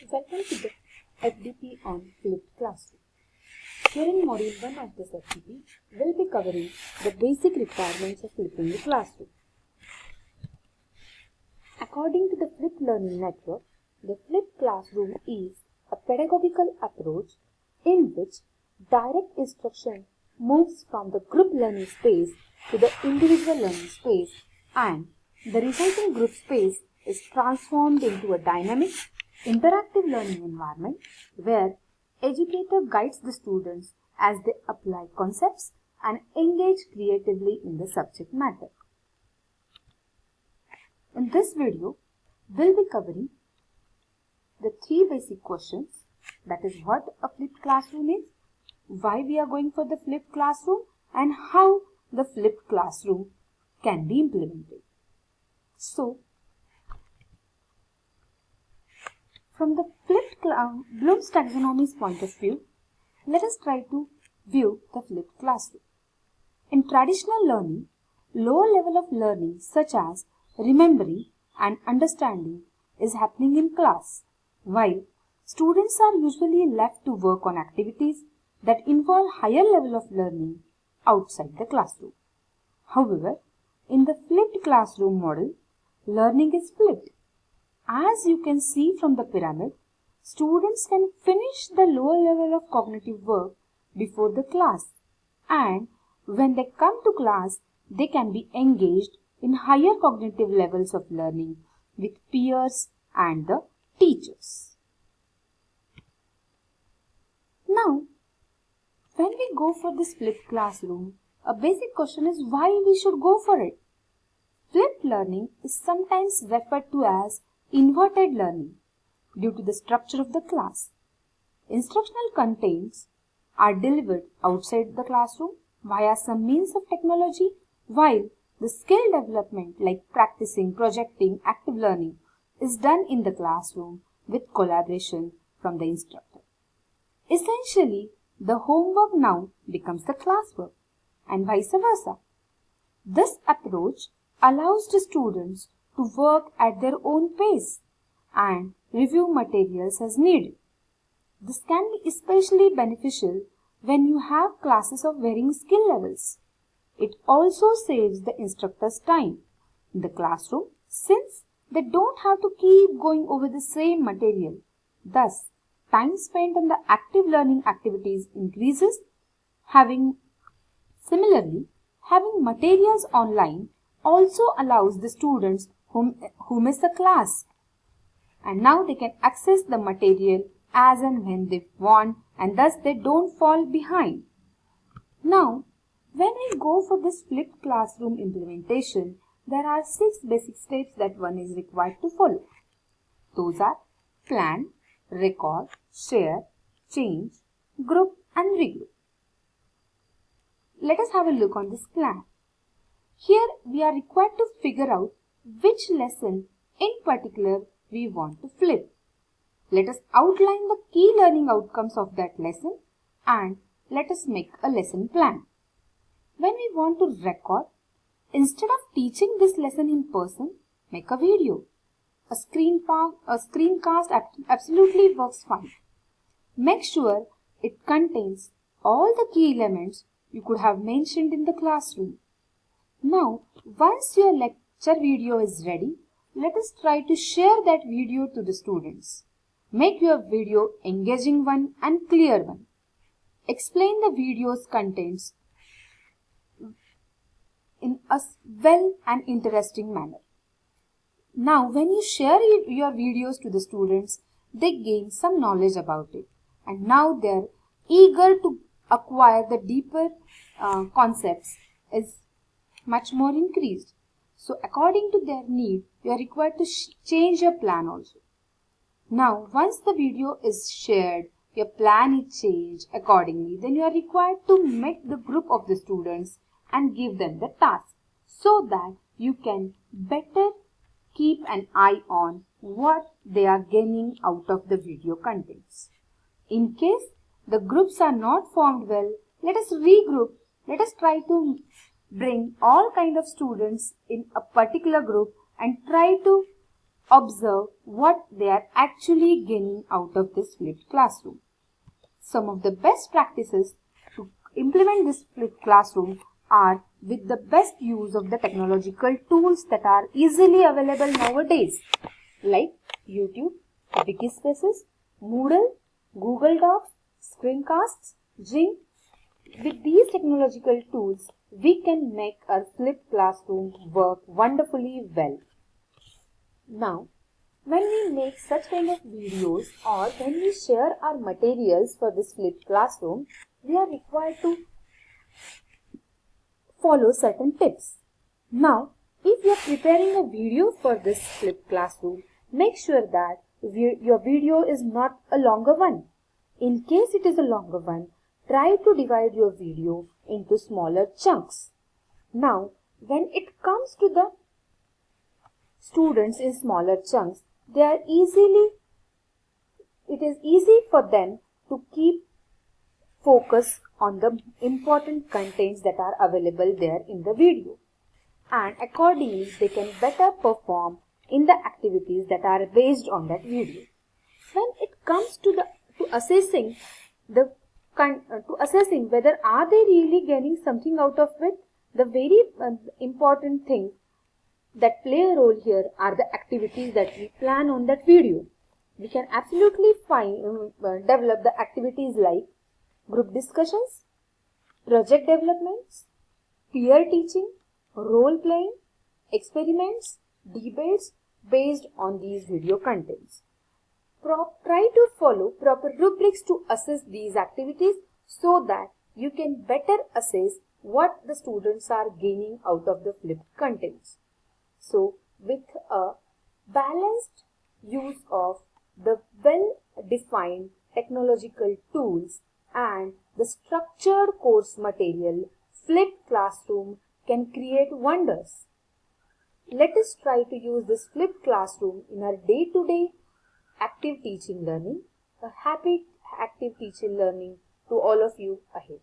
Welcome to the FDP on Flipped Classroom. Here in Module 1 of this FDP, we'll be covering the basic requirements of flipping the classroom. According to the Flipped Learning Network, the flipped classroom is a pedagogical approach in which direct instruction moves from the group learning space to the individual learning space, and the resulting group space is transformed into a dynamic, interactive learning environment where educator guides the students as they apply concepts and engage creatively in the subject matter. In this video, we'll be covering the three basic questions, that is what a flipped classroom is, why we are going for the flipped classroom, and how the flipped classroom can be implemented. So, from the flipped Bloom's taxonomy's point of view, let us try to view the flipped classroom. In traditional learning, lower level of learning such as remembering and understanding is happening in class, while students are usually left to work on activities that involve higher level of learning outside the classroom. However, in the flipped classroom model, learning is flipped. As you can see from the pyramid, students can finish the lower level of cognitive work before the class, and when they come to class, they can be engaged in higher cognitive levels of learning with peers and the teachers. Now, when we go for this flipped classroom, a basic question is why we should go for it. Flipped learning is sometimes referred to as inverted learning due to the structure of the class. Instructional contents are delivered outside the classroom via some means of technology, while the skill development like practicing, projecting, active learning is done in the classroom with collaboration from the instructor. Essentially, the homework now becomes the classwork and vice versa. This approach allows the students to work at their own pace and review materials as needed. This can be especially beneficial when you have classes of varying skill levels. It also saves the instructor's time in the classroom since they don't have to keep going over the same material. Thus, time spent on the active learning activities increases. Similarly, having materials online also allows the students who miss a class, and now they can access the material as and when they want, and thus they don't fall behind. Now, when we go for this flipped classroom implementation, there are 6 basic steps that one is required to follow. Those are plan, record, share, change, group and regroup. Let us have a look on this plan. Here we are required to figure out which lesson in particular we want to flip. Let us outline the key learning outcomes of that lesson and let us make a lesson plan. When we want to record, instead of teaching this lesson in person, make a video. A screencast absolutely works fine. Make sure it contains all the key elements you could have mentioned in the classroom. Now, once your lecture video is ready, let us try to share that video to the students. Make your video engaging one and clear one. Explain the video's contents in a well and interesting manner. Now, when you share your videos to the students, they gain some knowledge about it, and now they're eager to acquire the deeper concepts is much more increased. So, according to their need, you are required to change your plan also. Now, once the video is shared, your plan is changed accordingly, then you are required to make the group of the students and give them the task so that you can better keep an eye on what they are gaining out of the video contents. In case the groups are not formed well, let us regroup. Let us try to bring all kind of students in a particular group and try to observe what they are actually gaining out of this flipped classroom. Some of the best practices to implement this flipped classroom are with the best use of the technological tools that are easily available nowadays, like YouTube, Wikispaces, Moodle, Google Docs, Screencasts, Jing. With these technological tools, we can make our flipped classroom work wonderfully well. Now, when we make such kind of videos or when we share our materials for this flipped classroom, we are required to follow certain tips. Now, if you are preparing a video for this flipped classroom, make sure that your video is not a longer one. In case it is a longer one, try to divide your video into smaller chunks. Now, when it comes to the students in smaller chunks, it is easy for them to keep focus on the important contents that are available there in the video, and accordingly they can better perform in the activities that are based on that video. When it comes to assessing whether are they really getting something out of it, the very important thing that play a role here are the activities that we plan on that video. We can absolutely develop the activities like group discussions, project developments, peer teaching, role playing, experiments, debates based on these video contents. Try to follow proper rubrics to assess these activities so that you can better assess what the students are gaining out of the flipped contents. So, with a balanced use of the well-defined technological tools and the structured course material, flipped classroom can create wonders. Let us try to use this flipped classroom in our day-to-day active teaching learning. A happy active teaching learning to all of you ahead.